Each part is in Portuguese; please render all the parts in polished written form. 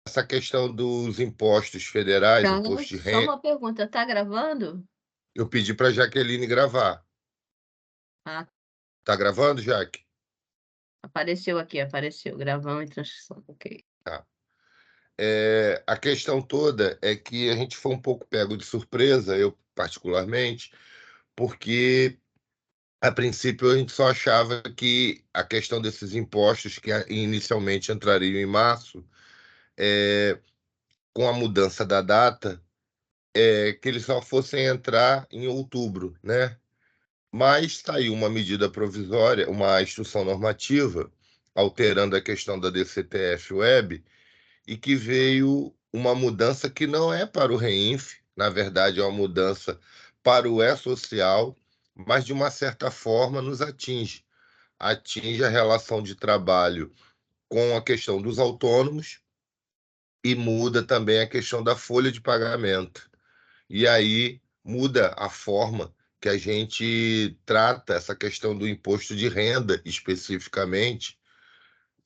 essa questão dos impostos federais, Tá, imposto de só renda, uma pergunta, tá gravando? eu pedi para a Jaqueline gravar. Ah, Tá gravando, Jaque? apareceu aqui, apareceu, gravando em transcrição, ok. Tá. A questão toda é que a gente foi um pouco pego de surpresa, eu particularmente, porque a princípio a gente só achava que a questão desses impostos que inicialmente entrariam em março, com a mudança da data, que eles só fossem entrar em outubro, né? Mas saiu uma medida provisória, uma instrução normativa, alterando a questão da DCTF Web, e que veio uma mudança que não é para o REINF, na verdade é uma mudança para o E-Social, mas de uma certa forma nos atinge. Atinge a relação de trabalho com a questão dos autônomos e muda também a questão da folha de pagamento. E aí muda a forma que a gente trata essa questão do imposto de renda, especificamente,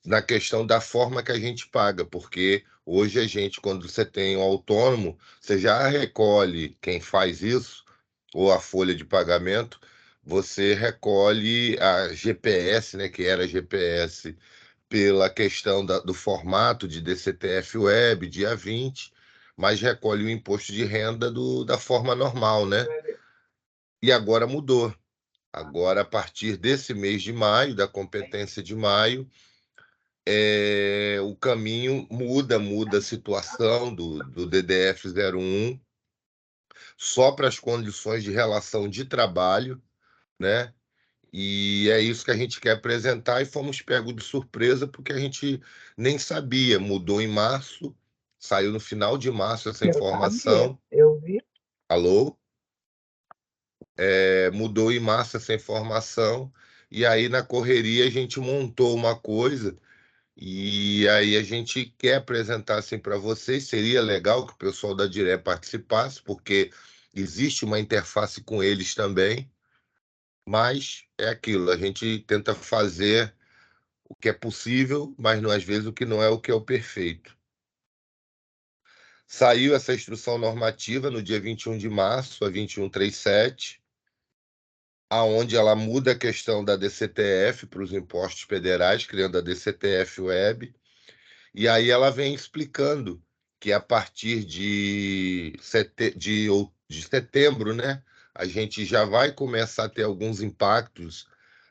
na questão da forma que a gente paga, porque hoje a gente, quando você tem um autônomo, você já recolhe quem faz isso, ou a folha de pagamento, você recolhe a GPS, né, que era GPS, pela questão do formato de DCTF Web, dia 20, mas recolhe o imposto de renda da forma normal, né? E agora mudou. Agora, a partir desse mês de maio, da competência de maio, o caminho muda a situação do DDF 01 só para as condições de relação de trabalho, né? E é isso que a gente quer apresentar e fomos pegos de surpresa porque a gente nem sabia. Mudou em março, saiu no final de março essa Eu sabia, informação. eu vi. Alô? Mudou em março essa informação e aí na correria a gente montou uma coisa. E aí a gente quer apresentar assim para vocês. Seria legal que o pessoal da Diré participasse, porque existe uma interface com eles também, mas é aquilo, a gente tenta fazer o que é possível, mas não, às vezes o que não é o que é o perfeito. Saiu essa instrução normativa no dia 21 de março, a 2137, aonde ela muda a questão da DCTF para os impostos federais, criando a DCTF Web. E aí ela vem explicando que a partir de setembro, né, a gente já vai começar a ter alguns impactos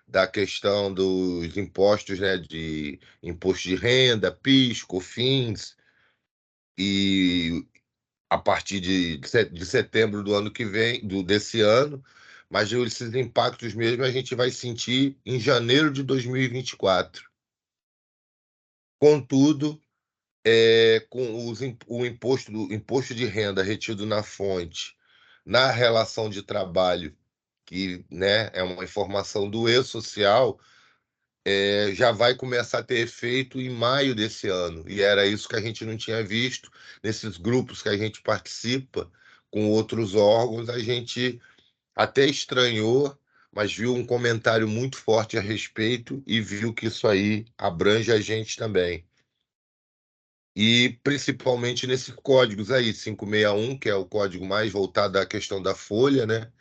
da questão dos impostos, né, de imposto de renda, PIS, COFINS, e a partir de setembro do ano que vem, desse ano, mas esses impactos mesmo a gente vai sentir em janeiro de 2024. Contudo, com o imposto de renda retido na fonte, na relação de trabalho, que, né, é uma informação do E-Social, já vai começar a ter efeito em maio desse ano. E era isso que a gente não tinha visto nesses grupos que a gente participa com outros órgãos. A gente até estranhou, mas viu um comentário muito forte a respeito e viu que isso aí abrange a gente também. E principalmente nesses códigos aí, 561, que é o código mais voltado à questão da folha, né?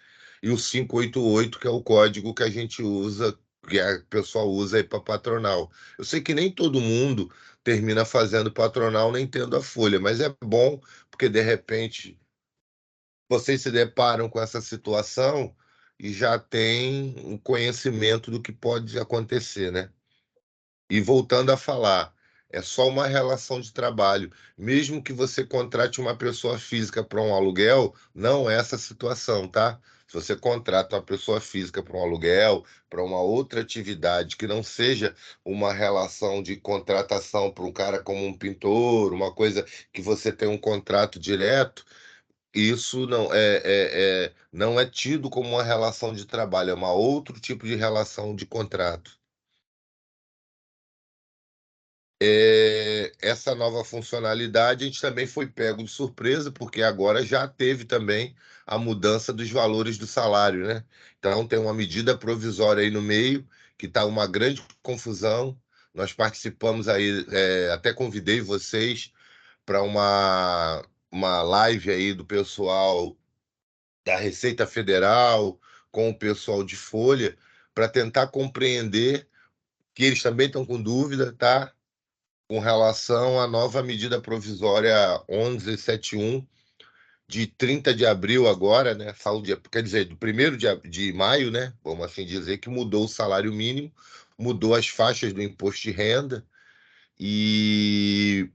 E o 588, que é o código que a gente usa, que o pessoal usa aí para patronal. Eu sei que nem todo mundo termina fazendo patronal nem tendo a folha, mas é bom porque de repente vocês se deparam com essa situação e já tem um conhecimento do que pode acontecer, né? E voltando a falar, é só uma relação de trabalho. Mesmo que você contrate uma pessoa física para um aluguel, não é essa situação, tá? Se você contrata uma pessoa física para um aluguel, para uma outra atividade que não seja uma relação de contratação para um cara como um pintor, uma coisa que você tem um contrato direto, isso não é tido como uma relação de trabalho, é uma outro tipo de relação de contrato. Essa nova funcionalidade a gente também foi pego de surpresa, porque agora já teve também a mudança dos valores do salário, né? Então tem uma medida provisória aí no meio, que está uma grande confusão. Nós participamos aí, até convidei vocês para uma live aí do pessoal da Receita Federal com o pessoal de Folha para tentar compreender que eles também estão com dúvida, tá? Com relação à nova medida provisória 1171 de 30 de abril agora, né? Quer dizer, do 1º de maio, né? Vamos assim dizer, que mudou o salário mínimo, mudou as faixas do imposto de renda e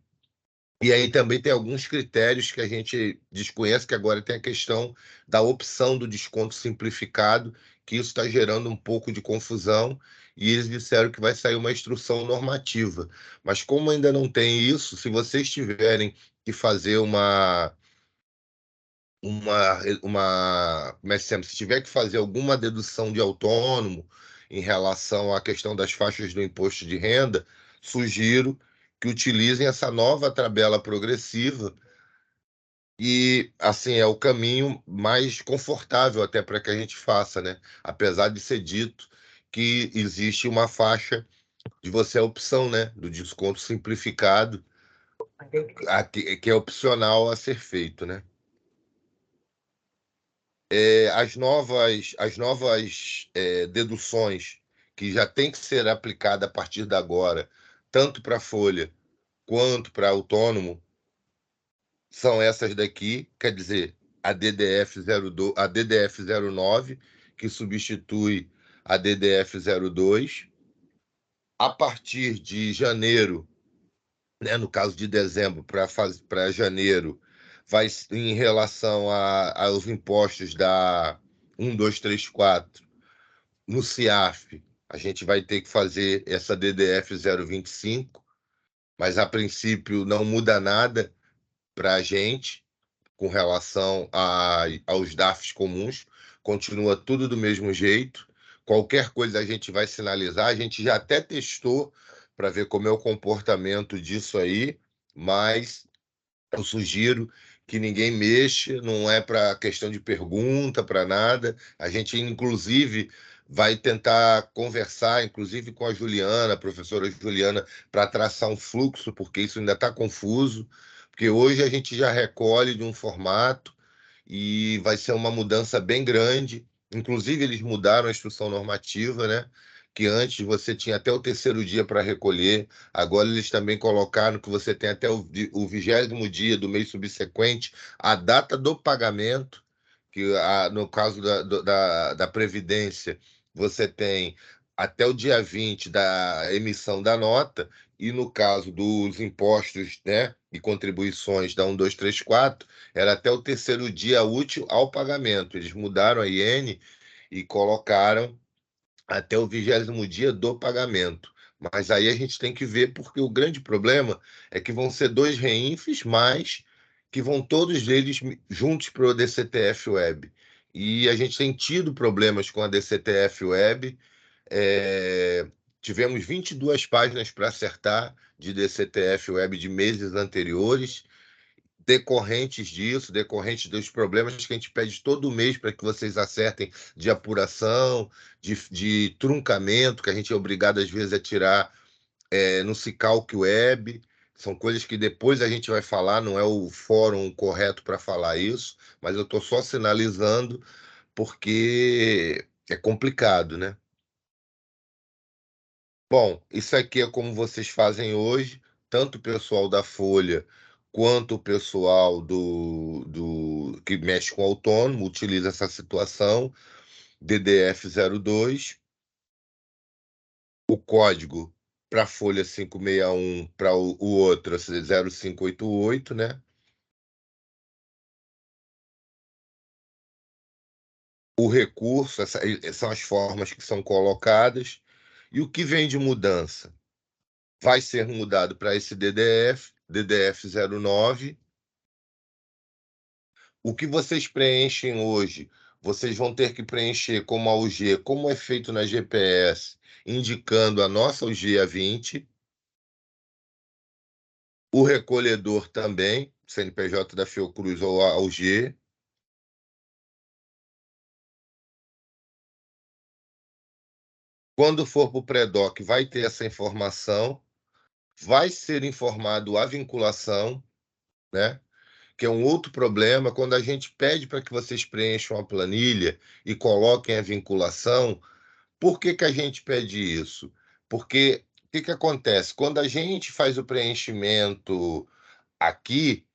aí também tem alguns critérios que a gente desconhece, que agora tem a questão da opção do desconto simplificado, que isso está gerando um pouco de confusão, e eles disseram que vai sair uma instrução normativa. Mas como ainda não tem isso, se vocês tiverem que fazer como é que se chama? Se tiver que fazer alguma dedução de autônomo em relação à questão das faixas do imposto de renda, sugiro que utilizem essa nova tabela progressiva e, assim, é o caminho mais confortável até para que a gente faça, né? Apesar de ser dito que existe uma faixa de você a opção, né? Do desconto simplificado, que é opcional a ser feito, né? As novas deduções que já tem que ser aplicada a partir de agora, tanto para folha quanto para autônomo, são essas daqui, quer dizer, a DDF 02, a DDF 09, que substitui a DDF 02. A partir de janeiro, né, no caso de dezembro para janeiro, vai em relação aos impostos da 1234 no CIAF, a gente vai ter que fazer essa DDF 025, mas a princípio não muda nada para a gente com relação aos DAFs comuns, continua tudo do mesmo jeito. Qualquer coisa a gente vai sinalizar, a gente já até testou para ver como é o comportamento disso aí, mas eu sugiro que ninguém mexa, não é para questão de pergunta, para nada. A gente, inclusive, vai tentar conversar, inclusive com a Juliana, a professora Juliana, para traçar um fluxo, porque isso ainda está confuso. Porque hoje a gente já recolhe de um formato e vai ser uma mudança bem grande. Inclusive, eles mudaram a instrução normativa, né? Que antes você tinha até o terceiro dia para recolher, agora eles também colocaram que você tem até o 20º dia do mês subsequente, a data do pagamento, que no caso da Previdência, você tem até o dia 20 da emissão da nota, e no caso dos impostos, né, e contribuições da 1234, era até o terceiro dia útil ao pagamento. Eles mudaram a IN e colocaram até o 20º dia do pagamento. Mas aí a gente tem que ver, porque o grande problema é que vão ser 2 REINFs, mas que vão todos eles juntos para o DCTF Web. E a gente tem tido problemas com a DCTF Web. é, Tivemos 22 páginas para acertar de DCTF Web de meses anteriores, decorrentes disso, decorrentes dos problemas que a gente pede todo mês para que vocês acertem de apuração, de truncamento, que a gente é obrigado às vezes a tirar no Cicalc Web. São coisas que depois a gente vai falar, não é o fórum correto para falar isso, mas eu estou só sinalizando porque é complicado, né? Bom, isso aqui é como vocês fazem hoje, tanto o pessoal da Folha quanto o pessoal do que mexe com autônomo utiliza essa situação, DDF 02, o código para a Folha 561, para o outro 0588, né? O recurso, são as formas que são colocadas, e o que vem de mudança vai ser mudado para esse DDF 09. O que vocês preenchem hoje, vocês vão ter que preencher como a UG, como é feito na GPS, indicando a nossa UG A20. O recolhedor também, CNPJ da Fiocruz ou a UG. Quando for para o PREDOC, vai ter essa informação. Vai ser informado a vinculação. né? Que é um outro problema, quando a gente pede para que vocês preencham a planilha e coloquem a vinculação. Por que que a gente pede isso? Porque o que que acontece? Quando a gente faz o preenchimento aqui,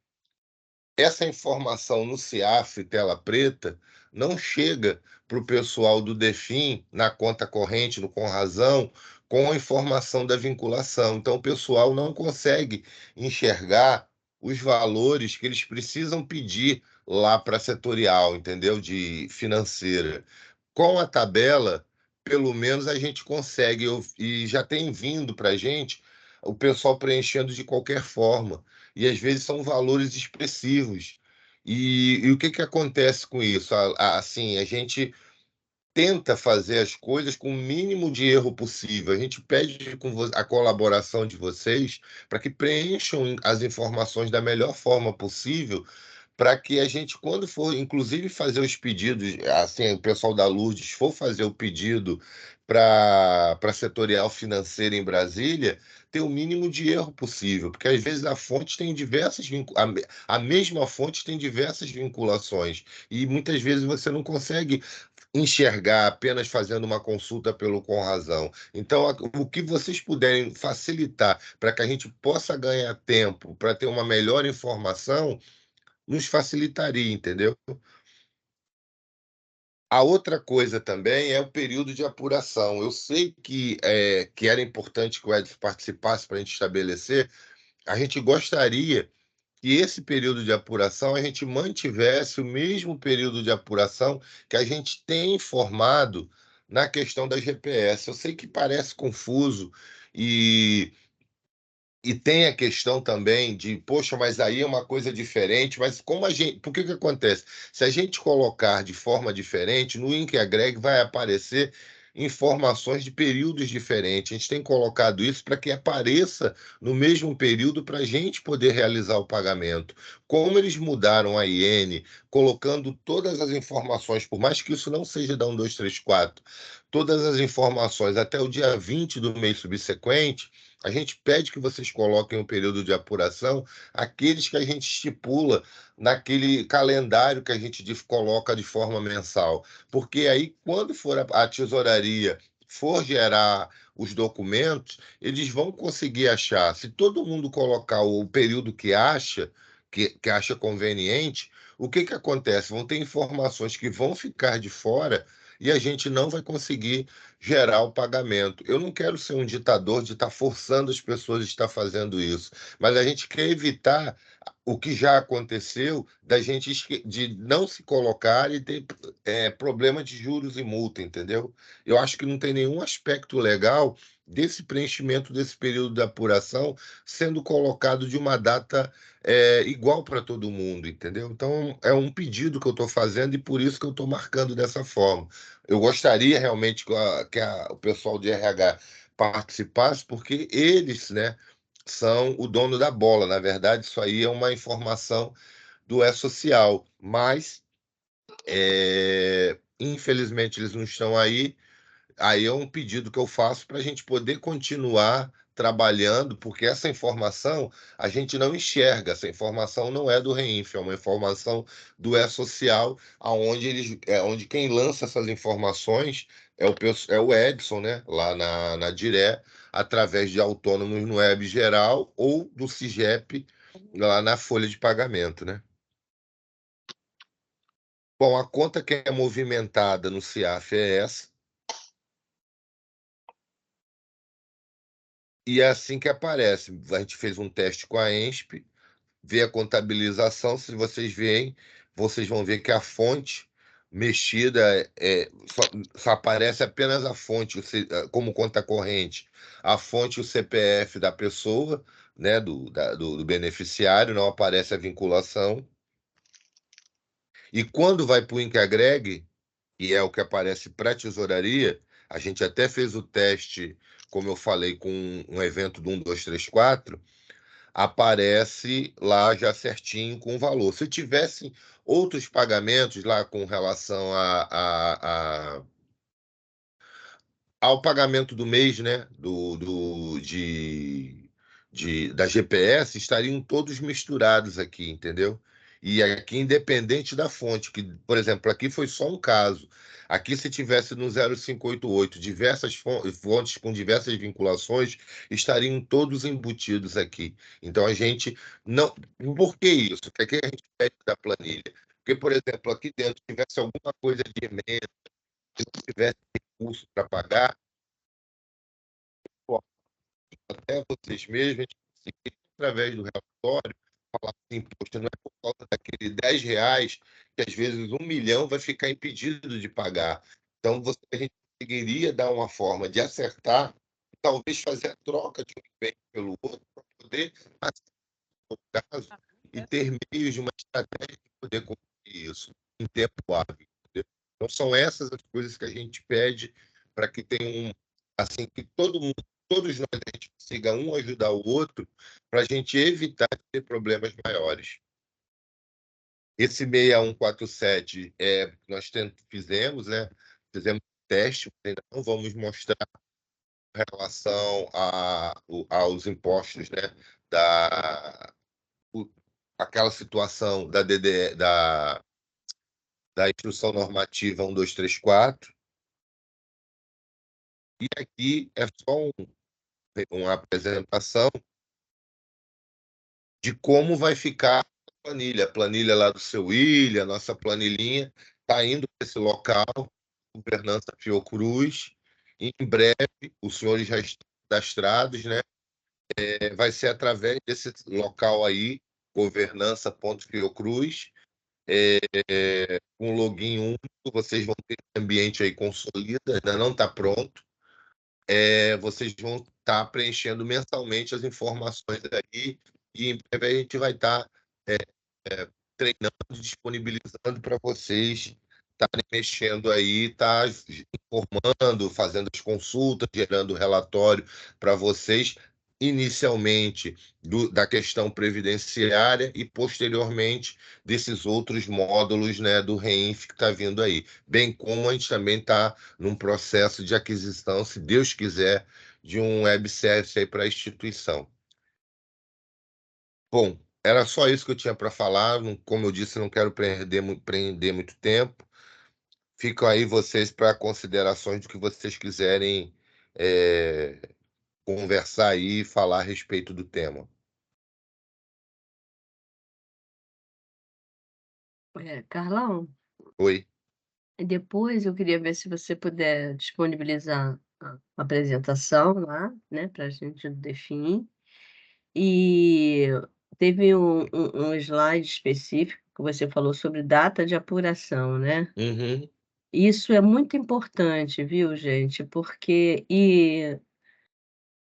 essa informação no CIAF, tela preta, não chega para o pessoal do DEFIN, na conta corrente, no Com Razão, com a informação da vinculação. Então, o pessoal não consegue enxergar os valores que eles precisam pedir lá para a setorial, entendeu? De financeira. Com a tabela, pelo menos a gente consegue, e já tem vindo para a gente o pessoal preenchendo de qualquer forma e às vezes são valores expressivos. E o que que acontece com isso? Assim, a gente tenta fazer as coisas com o mínimo de erro possível. A gente pede a colaboração de vocês para que preencham as informações da melhor forma possível, para que a gente, quando for, inclusive, fazer os pedidos, assim, o pessoal da Lourdes for fazer o pedido para a setorial financeira em Brasília, ter o mínimo de erro possível, porque às vezes a fonte tem diversas, a mesma fonte tem diversas vinculações, e muitas vezes você não consegue enxergar apenas fazendo uma consulta pelo Com Razão. Então, o que vocês puderem facilitar para que a gente possa ganhar tempo, para ter uma melhor informação, nos facilitaria, entendeu? A outra coisa também é o período de apuração. Eu sei que era importante que o Edson participasse para a gente estabelecer. A gente gostaria que esse período de apuração a gente mantivesse o mesmo período de apuração que a gente tem informado na questão das GPS. Eu sei que parece confuso e e tem a questão também de, poxa, mas aí é uma coisa diferente, mas como a gente, por que que acontece? Se a gente colocar de forma diferente, no Inkegreg vai aparecer informações de períodos diferentes. A gente tem colocado isso para que apareça no mesmo período para a gente poder realizar o pagamento. Como eles mudaram a IN, colocando todas as informações, por mais que isso não seja da 1234, todas as informações até o dia 20 do mês subsequente, a gente pede que vocês coloquem um período de apuração, aqueles que a gente estipula naquele calendário que a gente coloca de forma mensal. Porque aí, quando for a tesouraria for gerar os documentos, eles vão conseguir achar. Se todo mundo colocar o período que acha conveniente, o que que acontece? Vão ter informações que vão ficar de fora e a gente não vai conseguir gerar o pagamento. Eu não quero ser um ditador de estar forçando as pessoas a estar fazendo isso, mas a gente quer evitar o que já aconteceu da gente de não se colocar e ter problema de juros e multa, entendeu? Eu acho que não tem nenhum aspecto legal desse preenchimento desse período de apuração sendo colocado de uma data igual para todo mundo, entendeu? Então é um pedido que eu estou fazendo e por isso que eu estou marcando dessa forma. Eu gostaria realmente o pessoal de RH participasse, porque eles, né, são o dono da bola. Na verdade, isso aí é uma informação do E-Social, mas infelizmente eles não estão aí. Aí é um pedido que eu faço para a gente poder continuar trabalhando, porque essa informação a gente não enxerga, essa informação não é do Reinf, é uma informação do E-Social, onde quem lança essas informações é o Edson, né? Lá na Diré, através de autônomos no Web Geral ou do CIGEP lá na folha de pagamento, né? Bom, a conta que é movimentada no CIAF é essa. E é assim que aparece. A gente fez um teste com a ENSP, vê a contabilização. Se vocês veem, vocês vão ver que a fonte mexida só aparece apenas a fonte como conta corrente, a fonte e o CPF da pessoa, né, do beneficiário, não aparece a vinculação. E quando vai para o Incagreg, que é o que aparece para a tesouraria, a gente até fez o teste, como eu falei, com um evento do 1234, aparece lá já certinho com o valor. Se tivesse outros pagamentos lá com relação ao pagamento do mês, né? da GPS estariam todos misturados aqui, entendeu? E aqui, independente da fonte, que, por exemplo, aqui foi só um caso. Aqui, se tivesse no 0588 diversas fontes com diversas vinculações, estariam todos embutidos aqui. Então, a gente não. Por que isso? O que é que a gente pede da planilha? Porque, por exemplo, aqui dentro tivesse alguma coisa de emenda, se não tivesse recurso para pagar, até vocês mesmos, a gente conseguir, através do relatório, falar assim, poxa, não é por causa daquele R$ 10 que às vezes 1 milhão vai ficar impedido de pagar. Então, a gente conseguiria dar uma forma de acertar, talvez fazer a troca de um bem pelo outro, para poder, assim, no caso, e ter meios de uma estratégia de poder conseguir isso em tempo hábil. Entendeu? Então, são essas as coisas que a gente pede para que tenha assim, que todos nós a gente consiga um ajudar o outro para a gente evitar de ter problemas maiores. Esse 6147 nós fizemos, né? Fizemos teste, ainda não vamos mostrar em relação aos impostos, né? Aquela situação da DDE, da Instrução Normativa 1234. E aqui é só uma apresentação de como vai ficar a planilha lá do seu William, a nossa planilhinha está indo para esse local, Governança Fiocruz. Em breve, os senhores já estão cadastrados, né? Vai ser através desse local aí, governança.fiocruz, com login único, vocês vão ter esse ambiente aí consolida, ainda não está pronto. Vocês vão estar preenchendo mensalmente as informações aí e em breve a gente vai estar treinando, disponibilizando para vocês estarem mexendo aí, tá informando, fazendo as consultas, gerando relatório para vocês, inicialmente da questão previdenciária e posteriormente desses outros módulos, né, do REINF que está vindo aí. Bem como a gente também está num processo de aquisição, se Deus quiser, de um web service aí para a instituição. Bom, era só isso que eu tinha para falar. Como eu disse, não quero prender muito tempo. Ficam aí vocês para considerações do que vocês quiserem conversar aí e falar a respeito do tema. Carlão, Oi. depois eu queria ver se você puder disponibilizar a apresentação lá, né, para a gente definir. E teve um slide específico que você falou sobre data de apuração, né? Uhum. Isso é muito importante, viu, gente? Porque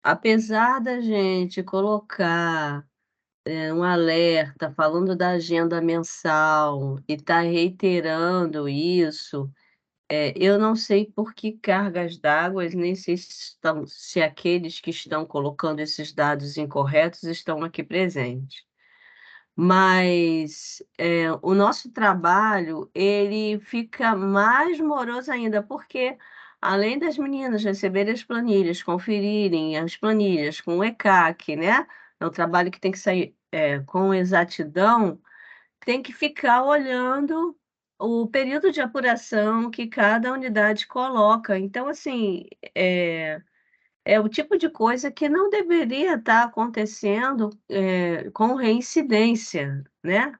apesar da gente colocar um alerta falando da agenda mensal e tá reiterando isso, eu não sei por que cargas d'água, nem sei se aqueles que estão colocando esses dados incorretos estão aqui presentes. Mas, o nosso trabalho, ele fica mais moroso ainda, porque além das meninas receberem as planilhas, conferirem as planilhas com o ECAC, né, é um trabalho que tem que sair, com exatidão, tem que ficar olhando o período de apuração que cada unidade coloca. Então, assim, é o tipo de coisa que não deveria estar acontecendo, com reincidência, né.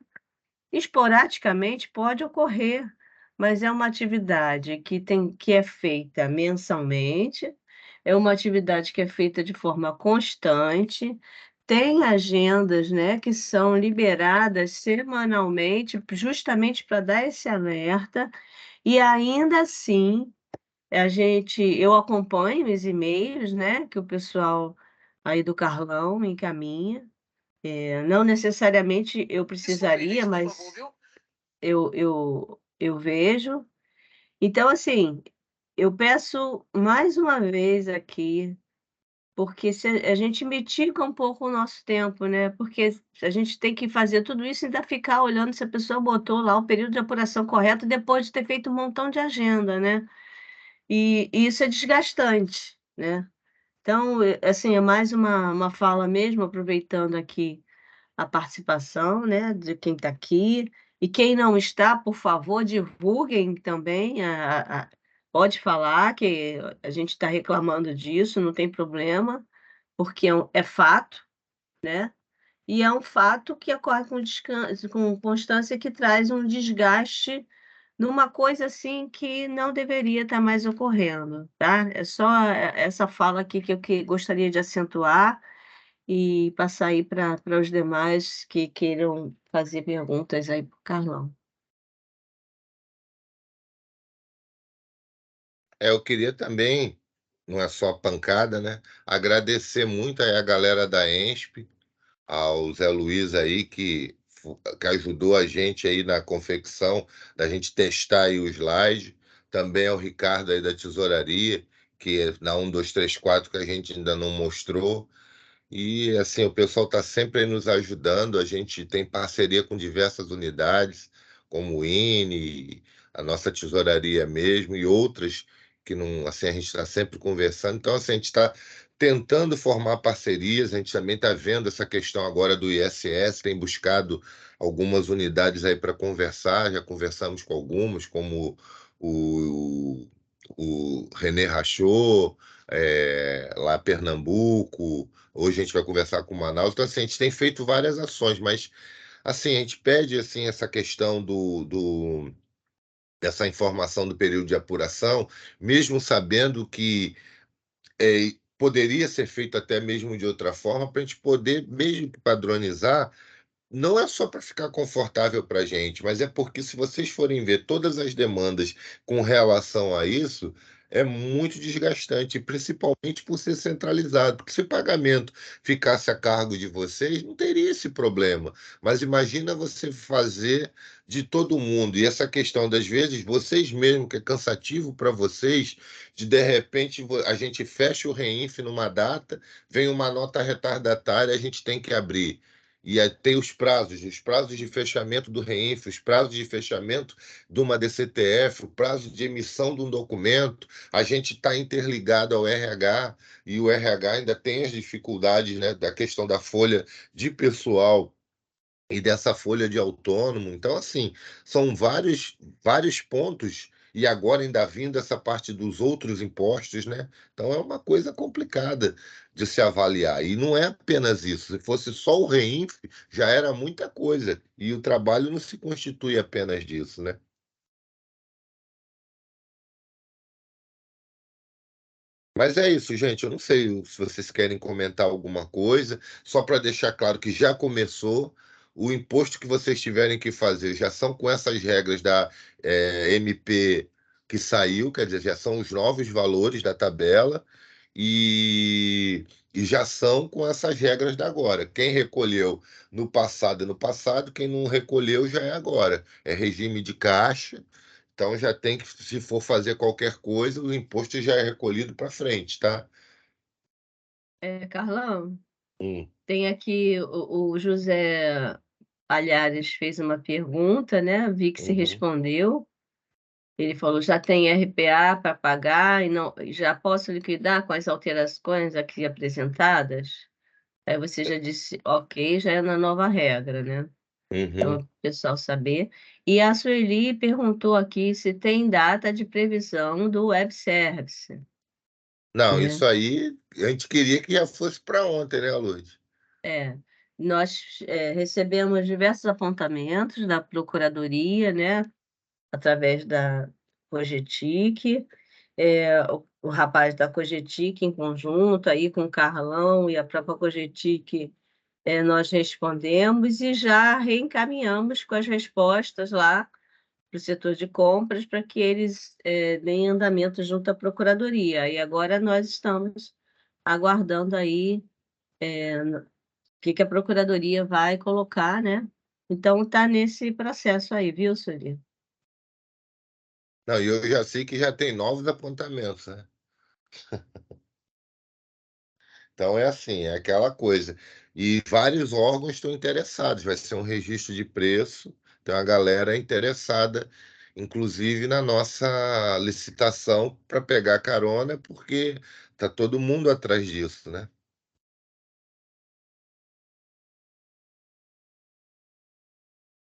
Esporadicamente pode ocorrer, mas é uma atividade que é feita mensalmente, é uma atividade que é feita de forma constante, tem agendas, né, que são liberadas semanalmente, justamente para dar esse alerta, e ainda assim eu acompanho os e-mails, né, que o pessoal aí do Carlão me encaminha, não necessariamente eu precisaria, mas eu vejo. Então, assim, eu peço mais uma vez aqui, porque se a gente mitiga um pouco o nosso tempo, né, porque a gente tem que fazer tudo isso e ainda ficar olhando se a pessoa botou lá o período de apuração correto depois de ter feito um montão de agenda, né. E isso é desgastante, né. Então, assim, é mais uma fala mesmo, aproveitando aqui a participação, né, de quem está aqui. E quem não está, por favor, divulguem também, pode falar que a gente está reclamando disso, não tem problema, porque é fato, né, e é um fato que ocorre com constância, que traz um desgaste numa coisa, assim, que não deveria estar mais ocorrendo, tá. É só essa fala aqui que gostaria de acentuar e passar aí para os demais que queiram fazer perguntas aí para o Carlão. Eu queria também, não é só pancada, né? Agradecer muito aí a galera da ENSP, ao Zé Luiz aí que ajudou a gente aí na confecção, da gente testar aí o slide, também ao Ricardo aí da tesouraria, que na 1, 2, 3, 4 que a gente ainda não mostrou. E assim, o pessoal está sempre aí nos ajudando. A gente tem parceria com diversas unidades, como o INE, a nossa tesouraria mesmo, e outras que não, assim, a gente está sempre conversando. Então, assim, a gente está tentando formar parcerias. A gente também está vendo essa questão agora do ISS, tem buscado algumas unidades aí para conversar. Já conversamos com algumas, como o René Rachot, lá Pernambuco. Hoje a gente vai conversar com Manaus. Então, assim, a gente tem feito várias ações, mas assim, a gente pede assim, essa questão dessa informação do período de apuração, mesmo sabendo que poderia ser feito até mesmo de outra forma, para a gente poder mesmo que padronizar, não é só para ficar confortável para a gente, mas é porque se vocês forem ver todas as demandas com relação a isso, é muito desgastante, principalmente por ser centralizado. Porque se o pagamento ficasse a cargo de vocês, não teria esse problema. Mas imagina você fazer de todo mundo. E essa questão das vezes, vocês mesmo, que é cansativo para vocês, de repente a gente fecha o REINF numa data, vem uma nota retardatária, a gente tem que abrir. E aí tem os prazos de fechamento do REINF, os prazos de fechamento de uma DCTF, o prazo de emissão de um documento. A gente está interligado ao RH e o RH ainda tem as dificuldades, né, da questão da folha de pessoal e dessa folha de autônomo. Então, assim, são vários pontos, e agora ainda vindo essa parte dos outros impostos, né? Então, é uma coisa complicada de se avaliar. E não é apenas isso. Se fosse só o REINF, já era muita coisa. E o trabalho não se constitui apenas disso, né? Mas é isso, gente. Eu não sei se vocês querem comentar alguma coisa, só para deixar claro que já começou. O imposto que vocês tiverem que fazer já são com essas regras da MP que saiu, quer dizer, já são os novos valores da tabela e já são com essas regras da agora. Quem recolheu no passado é no passado, quem não recolheu já é agora. É regime de caixa. Então já tem que, se for fazer qualquer coisa, o imposto já é recolhido para frente, tá? Carlão, Hum, tem aqui o José Palhares fez uma pergunta, né, vi que se uhum. respondeu. Ele falou: "Já tem RPA para pagar e não já posso liquidar com as alterações aqui apresentadas?" Aí você já disse: "Ok", já é na nova regra, né. Então, Uhum. para o pessoal saber. E a Sueli perguntou aqui se tem data de previsão do web service, Não, né. isso aí a gente queria que já fosse para ontem, né, Luz? É, nós, recebemos diversos apontamentos da procuradoria, né, através da Cogetic, o rapaz da Cogetic em conjunto aí com o Carlão e a própria Cogetic, nós respondemos e já reencaminhamos com as respostas lá para o setor de compras para que eles, deem andamento junto à procuradoria. E agora nós estamos aguardando aí que a procuradoria vai colocar, né. Então está nesse processo aí, viu, Sueli? Não, e eu já sei que já tem novos apontamentos, né? Então é assim, é aquela coisa. E vários órgãos estão interessados, vai ser um registro de preço, tem uma galera interessada, inclusive na nossa licitação para pegar carona, porque tá todo mundo atrás disso, né?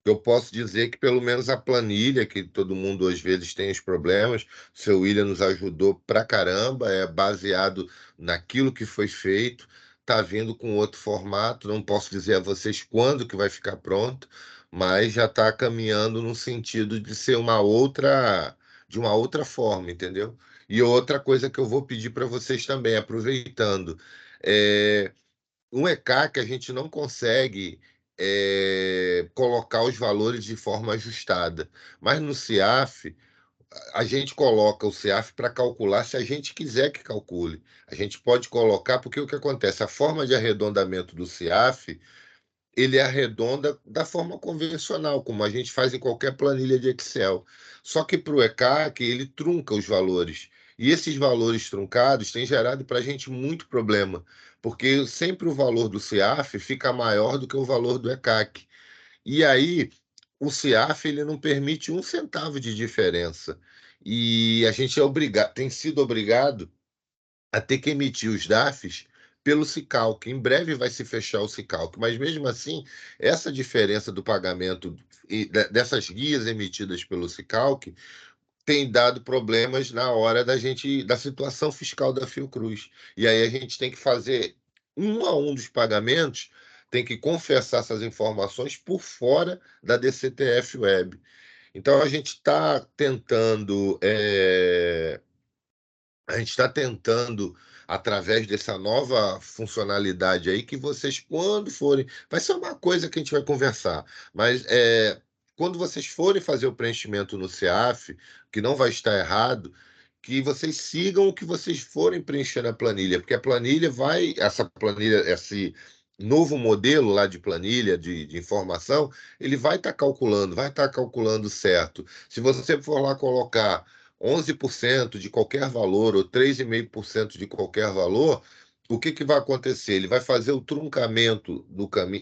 Eu posso dizer que pelo menos a planilha, que todo mundo às vezes tem os problemas, o seu William nos ajudou pra caramba, é baseado naquilo que foi feito, tá vindo com outro formato, não posso dizer a vocês quando que vai ficar pronto, mas já está caminhando no sentido de ser de uma outra forma, entendeu? E outra coisa que eu vou pedir para vocês também, aproveitando, é, um ECAC a gente não consegue colocar os valores de forma ajustada, mas no CIAF a gente coloca o CIAF para calcular se a gente quiser que calcule. A gente pode colocar, porque o que acontece? A forma de arredondamento do CIAF ele arredonda da forma convencional, como a gente faz em qualquer planilha de Excel. Só que para o ECAC, ele trunca os valores. E esses valores truncados têm gerado para a gente muito problema, porque sempre o valor do CIAF fica maior do que o valor do ECAC. E aí, o CIAF ele não permite um centavo de diferença. E a gente tem sido obrigado a ter que emitir os DAFs pelo Sicalc. Em breve vai se fechar o Sicalc, mas mesmo assim, essa diferença do pagamento dessas guias emitidas pelo Sicalc tem dado problemas na hora da situação fiscal da Fiocruz. E aí a gente tem que fazer um a um dos pagamentos, tem que confessar essas informações por fora da DCTF Web. Então a gente está tentando, através dessa nova funcionalidade aí, que vocês, quando forem. Vai ser uma coisa que a gente vai conversar, mas quando vocês forem fazer o preenchimento no CEAF, que não vai estar errado, que vocês sigam o que vocês forem preencher na planilha, porque a planilha vai. Essa planilha, esse novo modelo lá de planilha, de informação, ele vai estar calculando certo. Se você for lá colocar 11% de qualquer valor ou 3,5% de qualquer valor, o que vai acontecer? Ele vai fazer o truncamento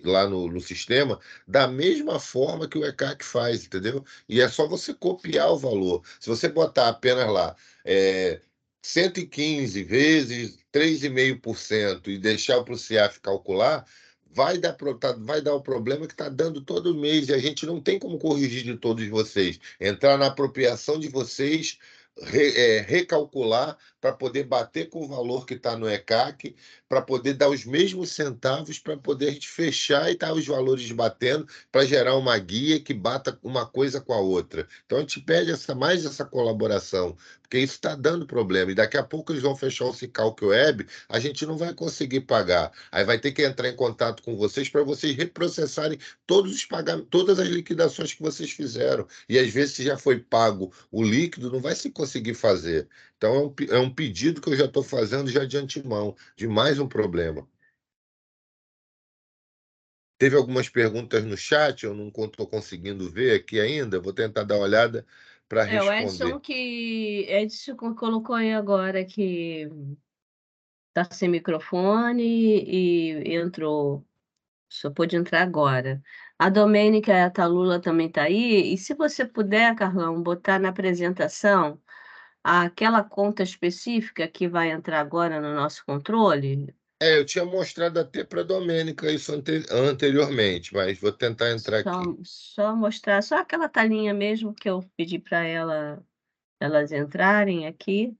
lá no sistema da mesma forma que o ECAC faz, entendeu? E é só você copiar o valor. Se você botar apenas lá 115 vezes 3,5% e deixar para o CIAF calcular, vai dar o problema que está dando todo mês e a gente não tem como corrigir de todos vocês. Entrar na apropriação de vocês, recalcular para poder bater com o valor que está no ECAC, para poder dar os mesmos centavos, para poder a gente fechar e estar os valores batendo, para gerar uma guia que bata uma coisa com a outra. Então a gente pede mais essa colaboração, porque isso está dando problema. E daqui a pouco eles vão fechar o Cicalc Web, a gente não vai conseguir pagar. Aí vai ter que entrar em contato com vocês para vocês reprocessarem todos os pagamentos, todas as liquidações que vocês fizeram. E às vezes, se já foi pago o líquido, não vai se conseguir fazer. Então, é um pedido que eu já estou fazendo já de antemão, de mais um problema. Teve algumas perguntas no chat, eu não estou conseguindo ver aqui ainda, vou tentar dar uma olhada para O Edson responder. colocou aí agora que tá sem microfone e entrou, só pôde entrar agora. A Domênica e a Talula também tá aí, e se você puder, Carlão, botar na apresentação aquela conta específica que vai entrar agora no nosso controle, Eu tinha mostrado até para a Domênica isso anteriormente, mas vou tentar entrar aqui. só mostrar, só aquela talinha mesmo que eu pedi para elas entrarem aqui.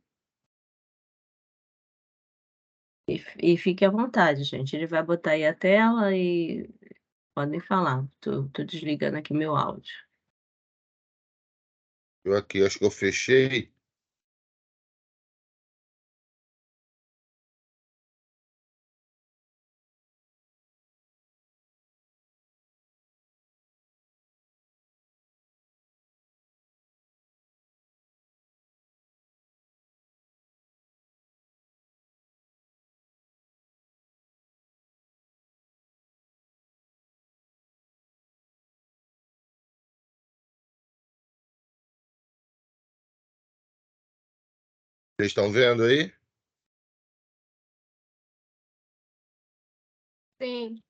E fique à vontade, gente. Ele vai botar aí a tela e podem falar. Tô desligando aqui meu áudio. Eu aqui, acho que eu fechei. Vocês estão vendo aí? Sim.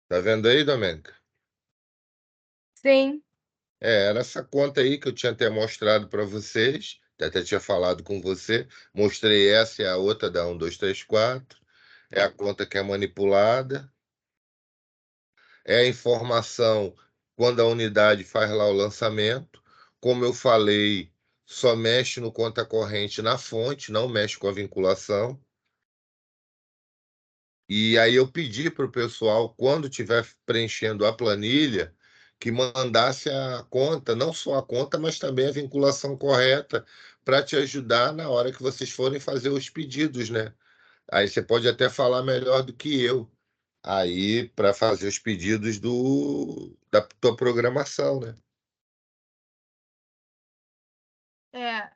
Tá vendo aí, Domênica? Sim. Era essa conta aí que eu tinha até mostrado para vocês, até tinha falado com você, mostrei essa e a outra da 1234, é a conta que é manipulada, é a informação quando a unidade faz lá o lançamento. Como eu falei, só mexe no conta corrente na fonte, não mexe com a vinculação. E aí eu pedi para o pessoal, quando estiver preenchendo a planilha, que mandasse a conta, não só a conta, mas também a vinculação correta, para te ajudar na hora que vocês forem fazer os pedidos, né? Aí você pode até falar melhor do que eu, aí para fazer os pedidos da tua programação, né?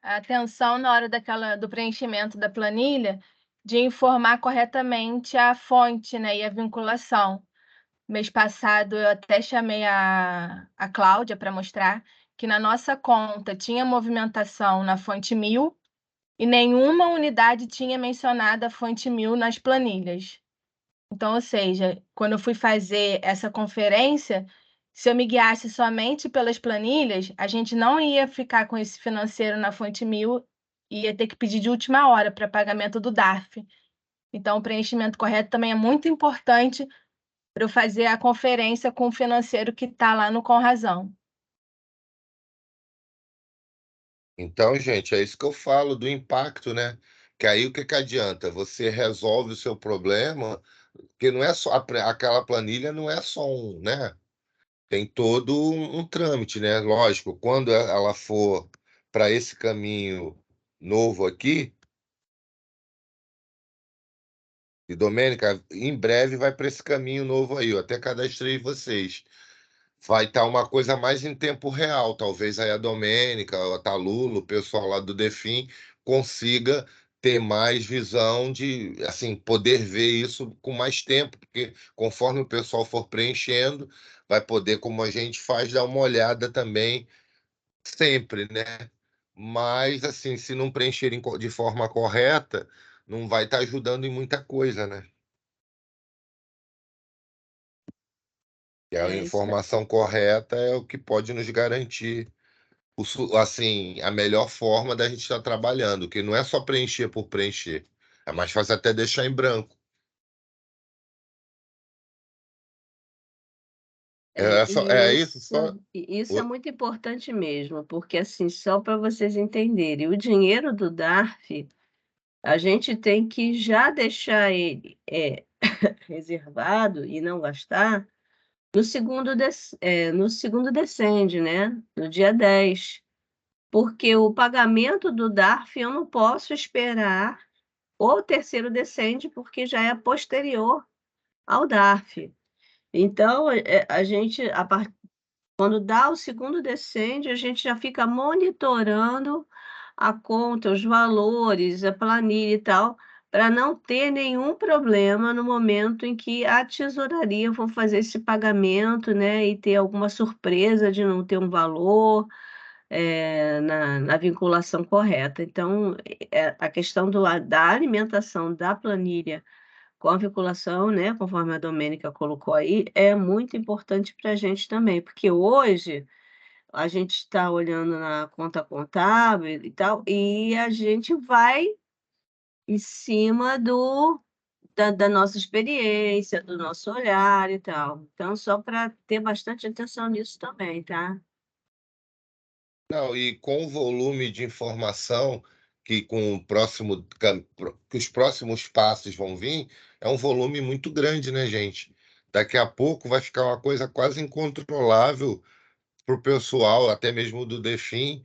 A atenção na hora do preenchimento da planilha, de informar corretamente a fonte, né, e a vinculação. Mês passado eu até chamei a Cláudia para mostrar que na nossa conta tinha movimentação na fonte 1000 e nenhuma unidade tinha mencionado a fonte 1000 nas planilhas. Então, ou seja, quando eu fui fazer essa conferência, se eu me guiasse somente pelas planilhas, a gente não ia ficar com esse financeiro na fonte 1000, ia ter que pedir de última hora para pagamento do DARF. Então, o preenchimento correto também é muito importante para eu fazer a conferência com o financeiro que está lá no Com Razão. Então, gente, é isso que eu falo do impacto, né? Que aí o que que adianta? Você resolve o seu problema, porque não é só aquela planilha, não é só um, né? Tem todo um trâmite, né? Lógico, quando ela for para esse caminho novo aqui, e Domênica, em breve vai para esse caminho novo aí, eu até cadastrei vocês. Vai estar uma coisa mais em tempo real. Talvez aí a Domênica, a Talulo, o pessoal lá do Defim consiga ter mais visão de, assim, poder ver isso com mais tempo, porque conforme o pessoal for preenchendo, vai poder, como a gente faz, dar uma olhada também sempre, né? Mas, assim, se não preencherem de forma correta, não vai estar ajudando em muita coisa, né? E a É isso. informação correta é o que pode nos garantir assim, a melhor forma da gente estar trabalhando, que não é só preencher por preencher. É mais fácil até deixar em branco. É, É isso só. isso é o- muito importante mesmo, porque assim, só para vocês entenderem, o dinheiro do DARF, a gente tem que já deixar ele reservado e não gastar no segundo Descende, né? No dia 10, porque o pagamento do DARF eu não posso esperar o terceiro Descende, porque já é posterior ao DARF. Então, a gente, quando dá o segundo Descende, a gente já fica monitorando a conta, os valores, a planilha e tal, para não ter nenhum problema no momento em que a tesouraria for fazer esse pagamento, né, e ter alguma surpresa de não ter um valor, na vinculação correta. Então, a questão da alimentação da planilha com a vinculação, né, conforme a Domênica colocou aí, é muito importante para a gente também, porque hoje a gente está olhando na conta contábil e tal, e a gente vai em cima da nossa experiência, do nosso olhar e tal. Então, só para ter bastante atenção nisso também, tá? Não, e com o volume de informação que com o próximo que os próximos passos vão vir, é um volume muito grande, né, gente? Daqui a pouco vai ficar uma coisa quase incontrolável para o pessoal, até mesmo do Defim,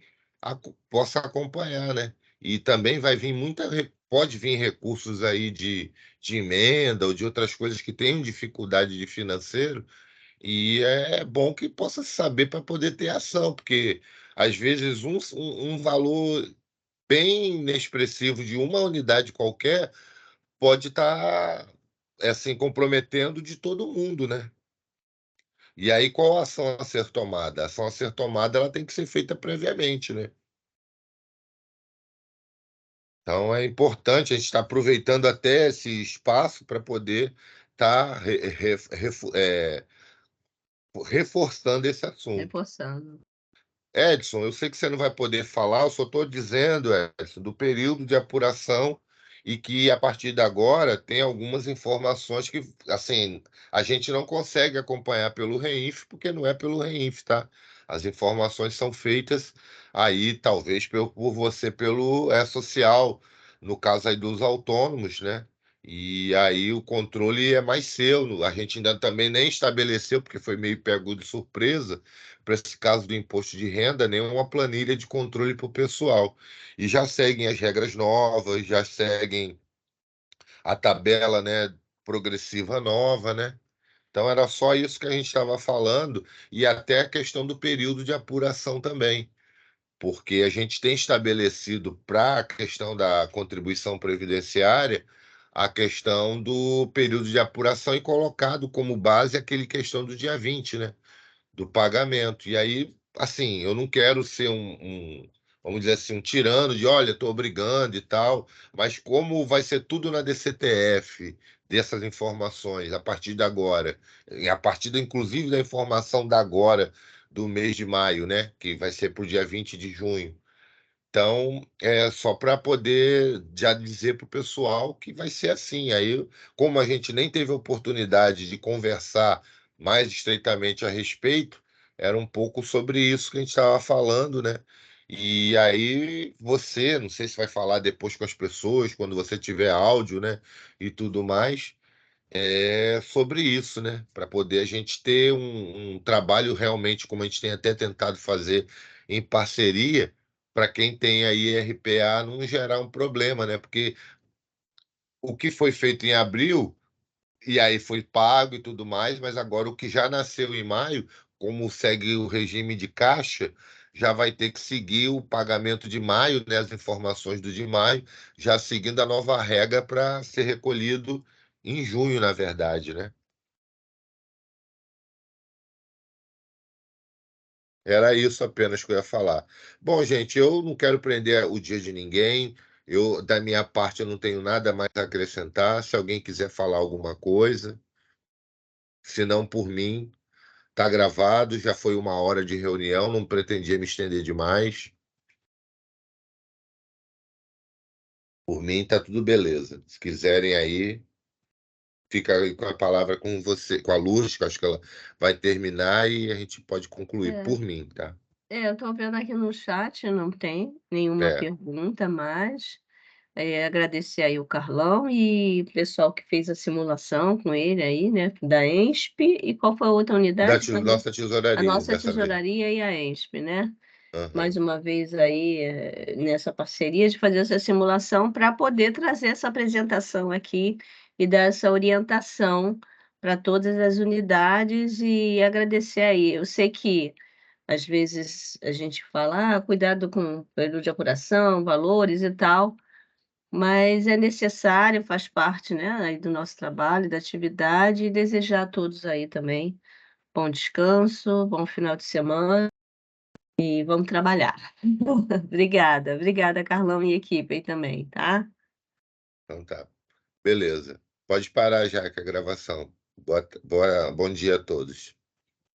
possa acompanhar, né? E também vai vir pode vir recursos aí de emenda ou de outras coisas que tenham dificuldade de financeiro, e é bom que possa saber para poder ter ação, porque às vezes um valor bem inexpressivo de uma unidade qualquer pode estar assim comprometendo de todo mundo, né? E aí, qual a ação a ser tomada? A ação a ser tomada ela tem que ser feita previamente, né? Então, é importante a gente estar aproveitando até esse espaço para poder estar reforçando esse assunto. Reforçando. Edson, eu sei que você não vai poder falar, eu só estou dizendo, Edson, do período de apuração e que a partir de agora tem algumas informações que, assim, a gente não consegue acompanhar pelo REINF, porque não é pelo REINF, tá? As informações são feitas aí, talvez, por você pelo social, no caso aí dos autônomos, né? E aí o controle é mais seu, a gente ainda também nem estabeleceu, porque foi meio pego de surpresa para esse caso do imposto de renda, nenhuma planilha de controle para o pessoal. E já seguem as regras novas, já seguem a tabela, né, progressiva nova, né? Então era só isso que a gente estava falando, e até a questão do período de apuração também, porque a gente tem estabelecido para a questão da contribuição previdenciária a questão do período de apuração e colocado como base aquele questão do dia 20, né? Do pagamento. E aí, assim, eu não quero ser vamos dizer assim, um tirano de, olha, estou obrigando e tal, mas como vai ser tudo na DCTF, dessas informações, a partir de agora, e a partir, inclusive, da informação da agora, do mês de maio, né, que vai ser para o dia 20 de junho. Então, é só para poder já dizer para o pessoal que vai ser assim. Aí, como a gente nem teve oportunidade de conversar mais estreitamente a respeito, era um pouco sobre isso que a gente estava falando, né? E aí você, não sei se vai falar depois com as pessoas, quando você tiver áudio, né? E tudo mais, é sobre isso, né? Para poder a gente ter um trabalho realmente, como a gente tem até tentado fazer em parceria, para quem tem aí RPA não gerar um problema, né? Porque o que foi feito em abril, e aí foi pago e tudo mais, mas agora o que já nasceu em maio, como segue o regime de caixa, já vai ter que seguir o pagamento de maio, né? As informações do de maio, já seguindo a nova regra para ser recolhido em junho, na verdade, né? Era isso apenas que eu ia falar. Bom, gente, eu não quero prender o dia de ninguém. Eu, da minha parte, eu não tenho nada mais a acrescentar. Se alguém quiser falar alguma coisa, se não por mim, tá gravado. Já foi 1 hora de reunião, não pretendia me estender demais. Por mim, tá tudo beleza. Se quiserem aí, fica aí com a palavra com você, com a Luz, que eu acho que ela vai terminar e a gente pode concluir. É, Por mim, tá? eu estou vendo aqui no chat, não tem nenhuma É. pergunta mais. Agradecer aí o Carlão e o pessoal que fez a simulação com ele aí, né, da ENSP, e qual foi a outra unidade? Nossa A tesouraria, nossa dessa vez. tesouraria e a ENSP, né? Aham. Mais uma vez aí, nessa parceria de fazer essa simulação para poder trazer essa apresentação aqui e dar essa orientação para todas as unidades e agradecer aí. Eu sei que às vezes a gente fala, cuidado com o período de apuração, valores e tal, mas é necessário, faz parte, né, aí do nosso trabalho, da atividade, e desejar a todos aí também bom descanso, bom final de semana e vamos trabalhar. Obrigada, obrigada, Carlão e equipe aí também, tá? Então tá. Beleza. Pode parar já com a gravação. Bom dia a todos.